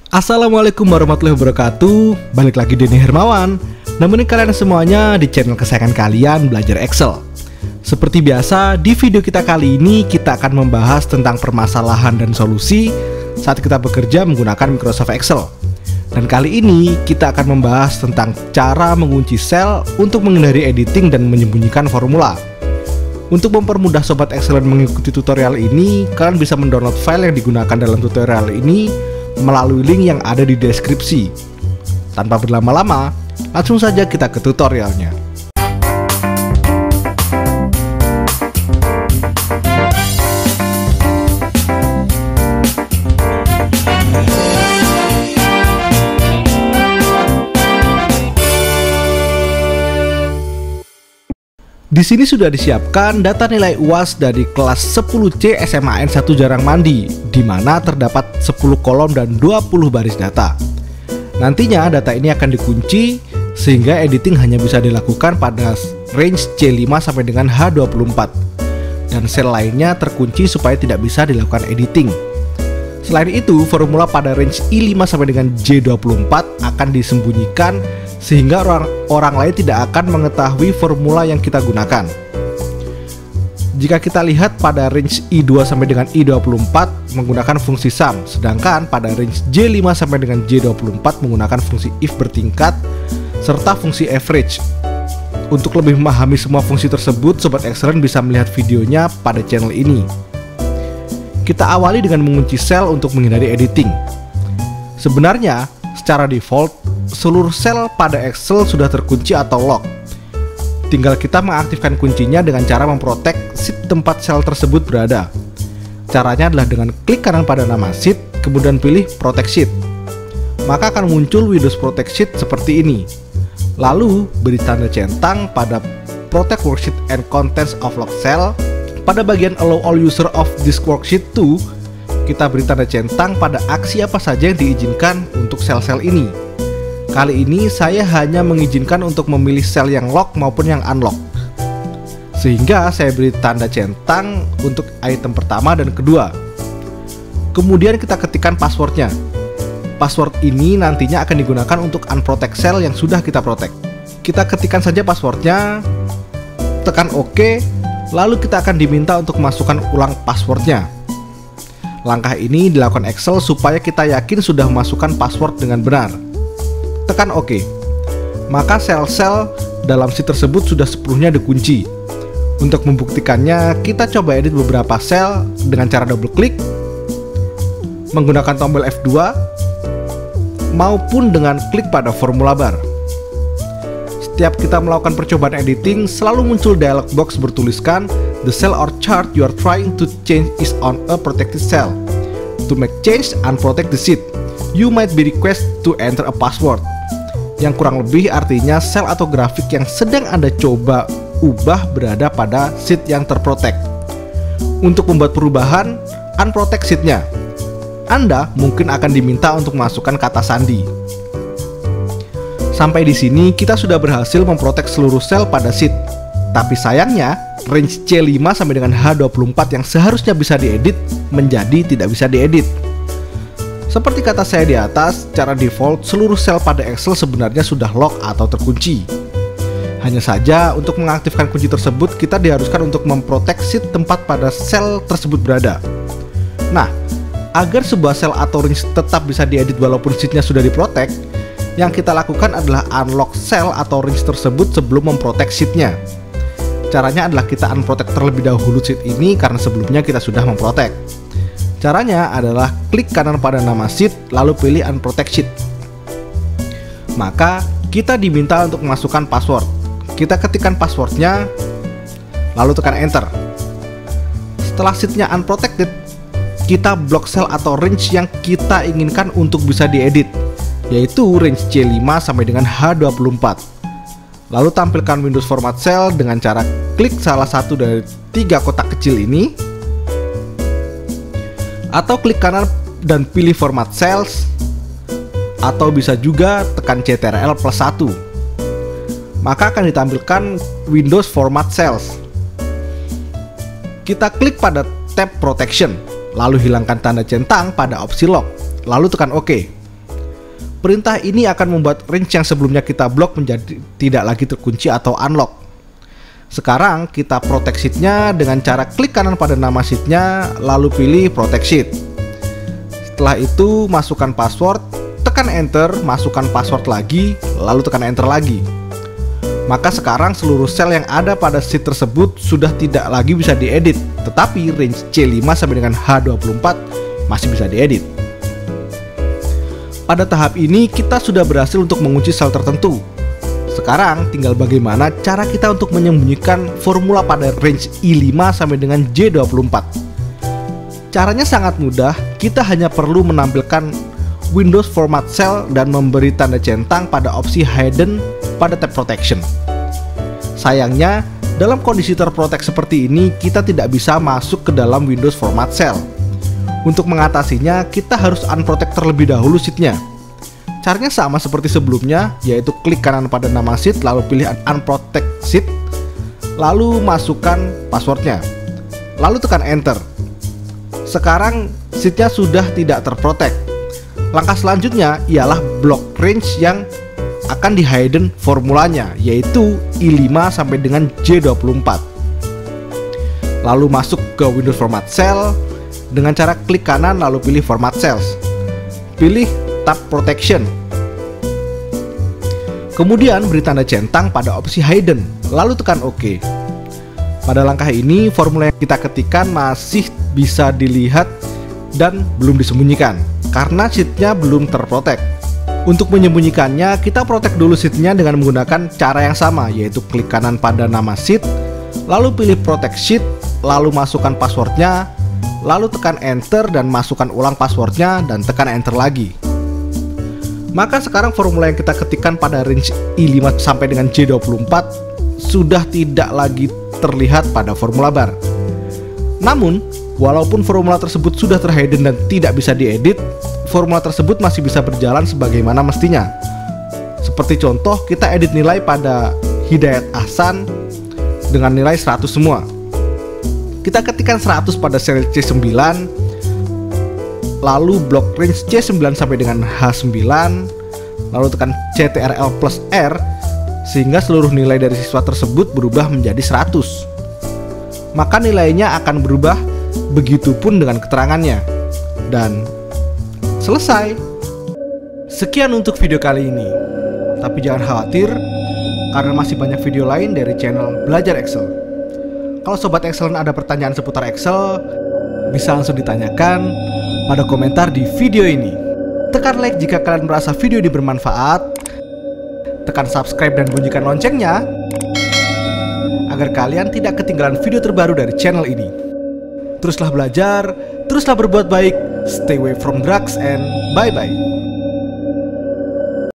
Assalamualaikum warahmatullahi wabarakatuh. Balik lagi Denny Hermawan, nemenin kalian semuanya di channel kesayangan kalian, Belajar Excel. Seperti biasa, di video kita kali ini kita akan membahas tentang permasalahan dan solusi saat kita bekerja menggunakan Microsoft Excel. Dan kali ini kita akan membahas tentang cara mengunci sel untuk menghindari editing dan menyembunyikan formula. Untuk mempermudah Sobat Excel mengikuti tutorial ini, kalian bisa mendownload file yang digunakan dalam tutorial ini melalui link yang ada di deskripsi. Tanpa berlama-lama, langsung saja kita ke tutorialnya. Di sini sudah disiapkan data nilai UAS dari kelas 10C SMAN 1 Jarang Mandi, di mana terdapat 10 kolom dan 20 baris data. Nantinya data ini akan dikunci sehingga editing hanya bisa dilakukan pada range C5 sampai dengan H24, dan sel lainnya terkunci supaya tidak bisa dilakukan editing. Selain itu, formula pada range I5 sampai dengan J24 akan disembunyikan sehingga orang lain tidak akan mengetahui formula yang kita gunakan. Jika kita lihat pada range I2 sampai dengan I24 menggunakan fungsi sum, sedangkan pada range J5 sampai dengan J24 menggunakan fungsi if bertingkat serta fungsi average. Untuk lebih memahami semua fungsi tersebut, Sobat Excellent bisa melihat videonya pada channel ini. Kita awali dengan mengunci sel untuk menghindari editing. Sebenarnya, secara default, seluruh sel pada Excel sudah terkunci atau lock. Tinggal kita mengaktifkan kuncinya dengan cara memprotek sheet tempat sel tersebut berada. Caranya adalah dengan klik kanan pada nama sheet, kemudian pilih Protect Sheet. Maka akan muncul Windows Protect Sheet seperti ini. Lalu beri tanda centang pada Protect Worksheet and Contents of Locked Cell. Pada bagian Allow all user of this worksheet to, kita beri tanda centang pada aksi apa saja yang diizinkan untuk sel-sel ini. Kali ini saya hanya mengizinkan untuk memilih sel yang lock maupun yang unlock, sehingga saya beri tanda centang untuk item pertama dan kedua. Kemudian kita ketikkan passwordnya. Password ini nantinya akan digunakan untuk unprotect sel yang sudah kita protect. Kita ketikkan saja passwordnya, tekan OK, lalu kita akan diminta untuk masukkan ulang passwordnya. Langkah ini dilakukan Excel supaya kita yakin sudah memasukkan password dengan benar. Tekan OK. Maka sel-sel dalam sheet tersebut sudah sepenuhnya dikunci. Untuk membuktikannya, kita coba edit beberapa sel dengan cara double klik, menggunakan tombol F2, maupun dengan klik pada formula bar. Setiap kita melakukan percobaan editing, selalu muncul dialog box bertuliskan "The cell or chart you are trying to change is on a protected cell. To make change, unprotect the sheet. You might be requested to enter a password." Yang kurang lebih artinya sel atau grafik yang sedang Anda coba ubah berada pada sheet yang terprotect. Untuk membuat perubahan, unprotect sheet-nya. Anda mungkin akan diminta untuk memasukkan kata sandi. Sampai di sini kita sudah berhasil memprotek seluruh sel pada sheet. Tapi sayangnya, range C5 sampai dengan H24 yang seharusnya bisa diedit menjadi tidak bisa diedit. Seperti kata saya di atas, secara default seluruh sel pada Excel sebenarnya sudah lock atau terkunci. Hanya saja untuk mengaktifkan kunci tersebut kita diharuskan untuk memprotek sheet tempat pada sel tersebut berada. Nah, agar sebuah sel atau range tetap bisa diedit walaupun sheetnya sudah diprotek, yang kita lakukan adalah unlock sel atau range tersebut sebelum memprotek sheetnya. Caranya adalah kita unprotect terlebih dahulu sheet ini karena sebelumnya kita sudah memprotek. Caranya adalah klik kanan pada nama sheet lalu pilih unprotect sheet. Maka kita diminta untuk memasukkan password. Kita ketikkan passwordnya lalu tekan enter. Setelah sheetnya unprotected, kita blok sel atau range yang kita inginkan untuk bisa diedit, yaitu range C5 sampai dengan H24. Lalu tampilkan Windows Format Cell dengan cara klik salah satu dari 3 kotak kecil ini, atau klik kanan dan pilih Format Cells, atau bisa juga tekan Ctrl+1. Maka akan ditampilkan Windows Format Cells. Kita klik pada tab Protection, lalu hilangkan tanda centang pada opsi lock, lalu tekan OK. Perintah ini akan membuat range yang sebelumnya kita blok menjadi tidak lagi terkunci atau unlock. Sekarang kita protect sheet-nya dengan cara klik kanan pada nama sheet-nya, lalu pilih protect sheet. Setelah itu masukkan password, tekan enter, masukkan password lagi, lalu tekan enter lagi. Maka sekarang seluruh sel yang ada pada sheet tersebut sudah tidak lagi bisa diedit, tetapi range C5 sampai dengan H24 masih bisa diedit. Pada tahap ini kita sudah berhasil untuk mengunci sel tertentu. Sekarang tinggal bagaimana cara kita untuk menyembunyikan formula pada range I5 sampai dengan J24. Caranya sangat mudah, kita hanya perlu menampilkan Windows Format Cell dan memberi tanda centang pada opsi Hidden pada tab Protection. Sayangnya, dalam kondisi terprotect seperti ini, kita tidak bisa masuk ke dalam Windows Format Cell. Untuk mengatasinya, kita harus unprotect terlebih dahulu sheet-nya. Caranya sama seperti sebelumnya, yaitu klik kanan pada nama sheet, lalu pilih unprotect sheet, lalu masukkan passwordnya, lalu tekan enter. Sekarang sheet-nya sudah tidak terprotect. Langkah selanjutnya ialah block range yang akan di hidden formulanya, yaitu I5 sampai dengan J24. Lalu masuk ke Windows Format Cell dengan cara klik kanan lalu pilih Format Cells. Pilih tab Protection. Kemudian beri tanda centang pada opsi Hidden, lalu tekan OK. Pada langkah ini, formula yang kita ketikkan masih bisa dilihat dan belum disembunyikan karena sheet-nya belum terprotect. Untuk menyembunyikannya, kita protect dulu sheet-nya dengan menggunakan cara yang sama, yaitu klik kanan pada nama sheet, lalu pilih protect sheet, lalu masukkan passwordnya, lalu tekan enter dan masukkan ulang passwordnya dan tekan enter lagi. Maka sekarang formula yang kita ketikkan pada range I5 sampai dengan J24 sudah tidak lagi terlihat pada formula bar. Namun, walaupun formula tersebut sudah terhidden dan tidak bisa diedit, formula tersebut masih bisa berjalan sebagaimana mestinya. Seperti contoh, kita edit nilai pada Hidayat Ahsan dengan nilai 100 semua. Kita ketikkan 100 pada sel C9, lalu blok range C9 sampai dengan H9, lalu tekan CTRL plus R, sehingga seluruh nilai dari siswa tersebut berubah menjadi 100. Maka nilainya akan berubah, begitupun dengan keterangannya. Dan selesai. Sekian untuk video kali ini. Tapi jangan khawatir, karena masih banyak video lain dari channel Belajar Excel. Kalau Sobat Excellent ada pertanyaan seputar Excel, bisa langsung ditanyakan pada komentar di video ini. Tekan like jika kalian merasa video ini bermanfaat. Tekan subscribe dan bunyikan loncengnya agar kalian tidak ketinggalan video terbaru dari channel ini. Teruslah belajar, teruslah berbuat baik, stay away from drugs, and bye-bye.